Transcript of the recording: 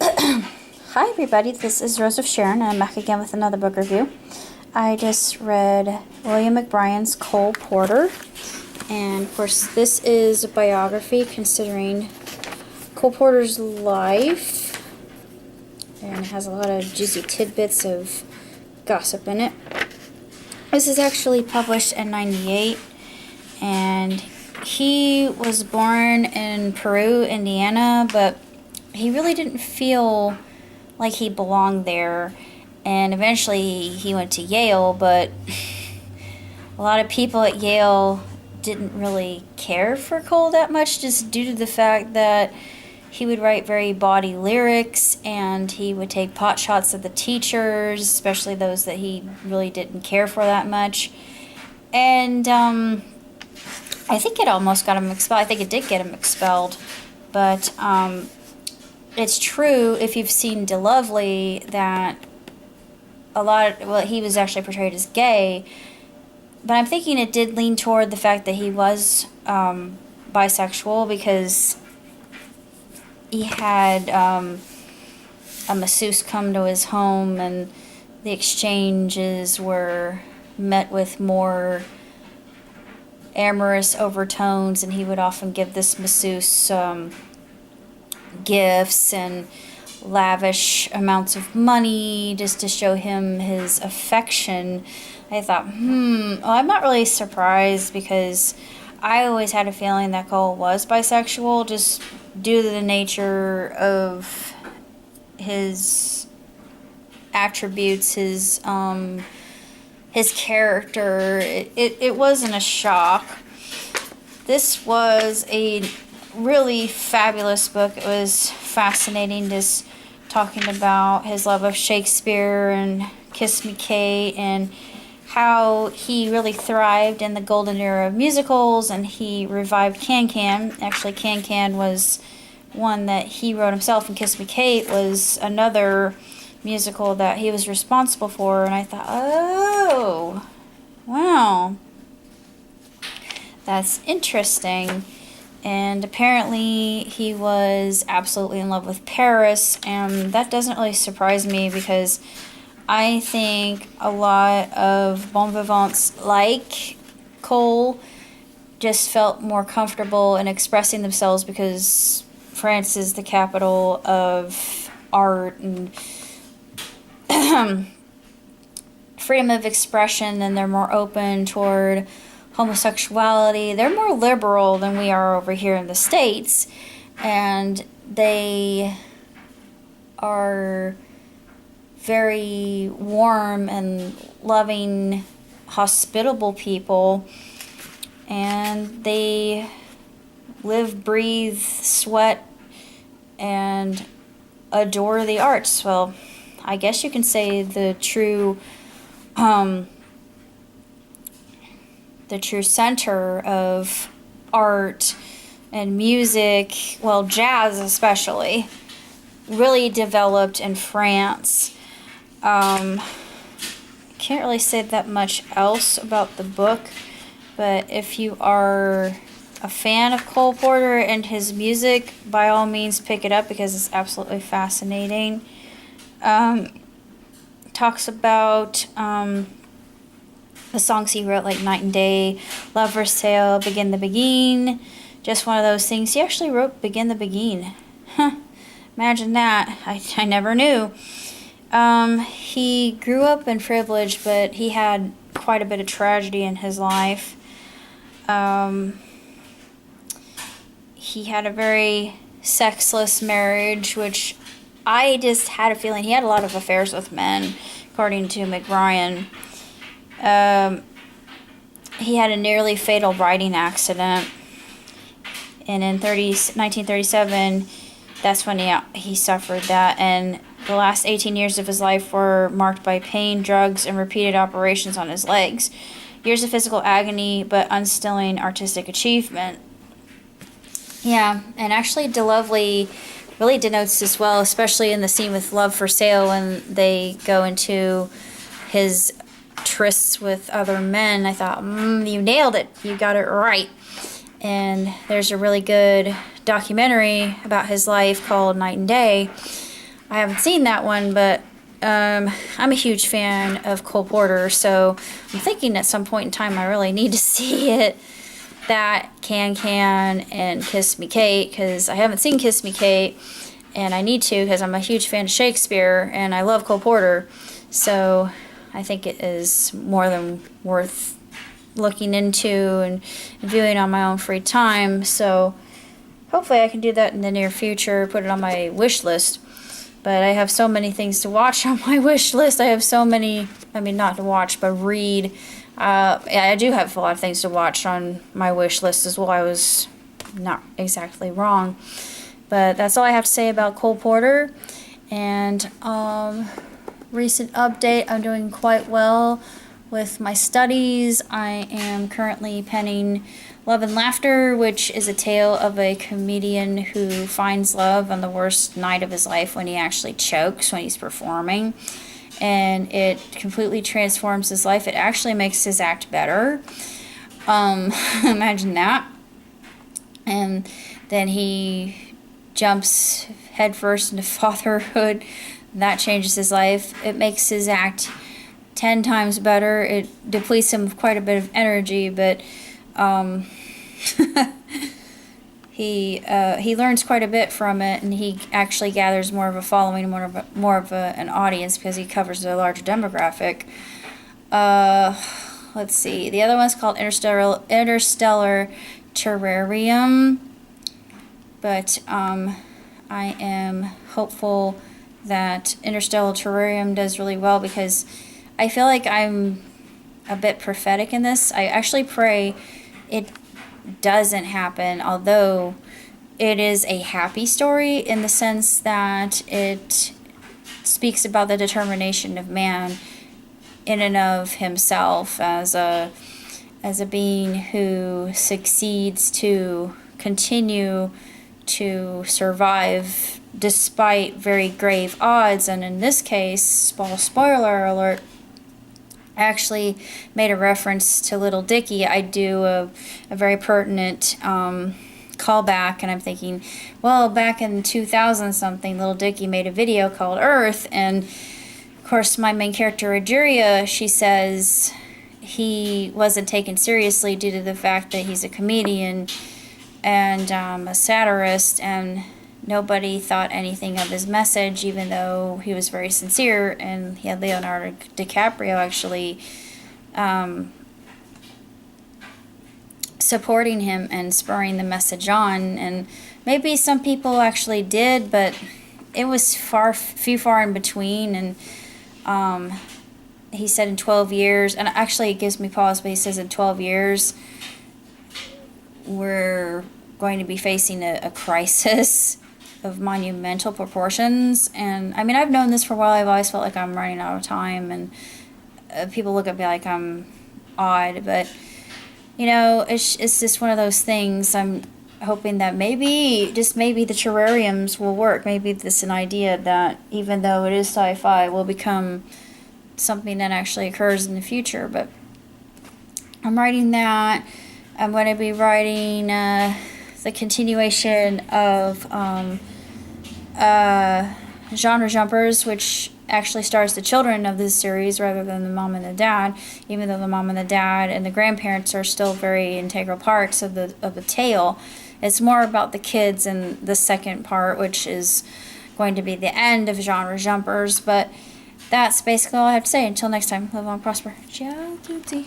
Hi everybody, this is Rose of Sharon, and I'm back again with another book review. I just read William McBrian's Cole Porter, and of course this is a biography considering Cole Porter's life, and it has a lot of juicy tidbits of gossip in it. This is actually published in '98, and he was born in Peru, Indiana, but he really didn't feel like he belonged there, and eventually he went to Yale, but a lot of people at Yale didn't really care for Cole that much, just due to the fact that he would write very bawdy lyrics, and he would take pot shots at the teachers, especially those that he really didn't care for that much. And I think it almost got him expelled. I think it did get him expelled, but it's true, if you've seen DeLovely, that he was actually portrayed as gay, but I'm thinking it did lean toward the fact that he was bisexual, because he had a masseuse come to his home, and the exchanges were met with more amorous overtones, and he would often give this masseuse gifts and lavish amounts of money just to show him his affection. I thought, well, I'm not really surprised, because I always had a feeling that Cole was bisexual, just due to the nature of his attributes, his character. It wasn't a shock. This was a really fabulous book. It was fascinating, just talking about his love of Shakespeare and Kiss Me Kate, and how he really thrived in the golden era of musicals, and he revived Can-Can. Actually, Can-Can was one that he wrote himself, and Kiss Me Kate was another musical that he was responsible for, and I thought, oh, wow, that's interesting. And apparently he was absolutely in love with Paris, and that doesn't really surprise me, because I think a lot of bon vivants like Cole just felt more comfortable in expressing themselves, because France is the capital of art and freedom of expression, and they're more open toward homosexuality. They're more liberal than we are over here in the States, and they are very warm and loving, hospitable people, and they live, breathe, sweat, and adore the arts. Well, I guess you can say the true center of art and music, well, jazz especially, really developed in France. Can't really say that much else about the book, but if you are a fan of Cole Porter and his music, by all means pick it up, because it's absolutely fascinating. Talks about the songs he wrote, like Night and Day, Love for Sale, Begin the Begin. Just one of those things. He actually wrote Begin the Begin. Huh. Imagine that. I never knew. He grew up in privilege, but he had quite a bit of tragedy in his life. He had a very sexless marriage, which I just had a feeling he had a lot of affairs with men, according to McBrian. He had a nearly fatal riding accident, and in 1937, that's when he suffered that, and the last 18 years of his life were marked by pain, drugs, and repeated operations on his legs. Years of physical agony, but unstilling artistic achievement. Yeah, and actually DeLovely really denotes this well, especially in the scene with Love for Sale, when they go into his trysts with other men. I thought, you nailed it. You got it right. And there's a really good documentary about his life called Night and Day. I haven't seen that one, but I'm a huge fan of Cole Porter, so I'm thinking at some point in time I really need to see it. That, Can and Kiss Me Kate, because I haven't seen Kiss Me Kate, and I need to because I'm a huge fan of Shakespeare, and I love Cole Porter, so I think it is more than worth looking into and viewing on my own free time. So hopefully I can do that in the near future, put it on my wish list. But I have so many things to watch on my wish list. I have so many, I mean, not to watch, but read. I do have a lot of things to watch on my wish list as well. I was not exactly wrong. But that's all I have to say about Cole Porter. And recent update, I'm doing quite well with my studies. I am currently penning Love and Laughter, which is a tale of a comedian who finds love on the worst night of his life when he actually chokes when he's performing. And it completely transforms his life. It actually makes his act better. Imagine that. And then he jumps headfirst into fatherhood. That changes his life. It makes his act 10 times better. It depletes him of quite a bit of energy, but he learns quite a bit from it, and he actually gathers more of a following, more of an audience, because he covers a larger demographic. Let's see. The other one's called Interstellar Terrarium, but I am hopeful that Interstellar Terrarium does really well, because I feel like I'm a bit prophetic in this. I actually pray it doesn't happen, although it is a happy story in the sense that it speaks about the determination of man in and of himself as a being who succeeds to continue to survive despite very grave odds. And in this case, spoiler alert, I actually made a reference to Little Dicky. I do a very pertinent callback, and I'm thinking, well, back in 2000 something, Little Dicky made a video called Earth, and of course my main character Adjuria, she says he wasn't taken seriously due to the fact that he's a comedian and a satirist, and nobody thought anything of his message, even though he was very sincere, and he had Leonardo DiCaprio actually supporting him and spurring the message on. And maybe some people actually did, but it was far in between. And he said in 12 years, and actually it gives me pause, but he says in 12 years we're going to be facing a crisis of monumental proportions. And I mean, I've known this for a while. I've always felt like I'm running out of time, and people look at me like I'm odd, but you know, it's just one of those things. I'm hoping that maybe, just maybe, the terrariums will work. Maybe this is an idea that, even though it is sci-fi, will become something that actually occurs in the future. But I'm writing that. I'm going to be writing the continuation of Genre Jumpers, which actually stars the children of this series rather than the mom and the dad, even though the mom and the dad and the grandparents are still very integral parts of the tale. It's more about the kids in the second part, which is going to be the end of Genre Jumpers. But that's basically all I have to say. Until next time, live long, prosper. Ciao, tutti.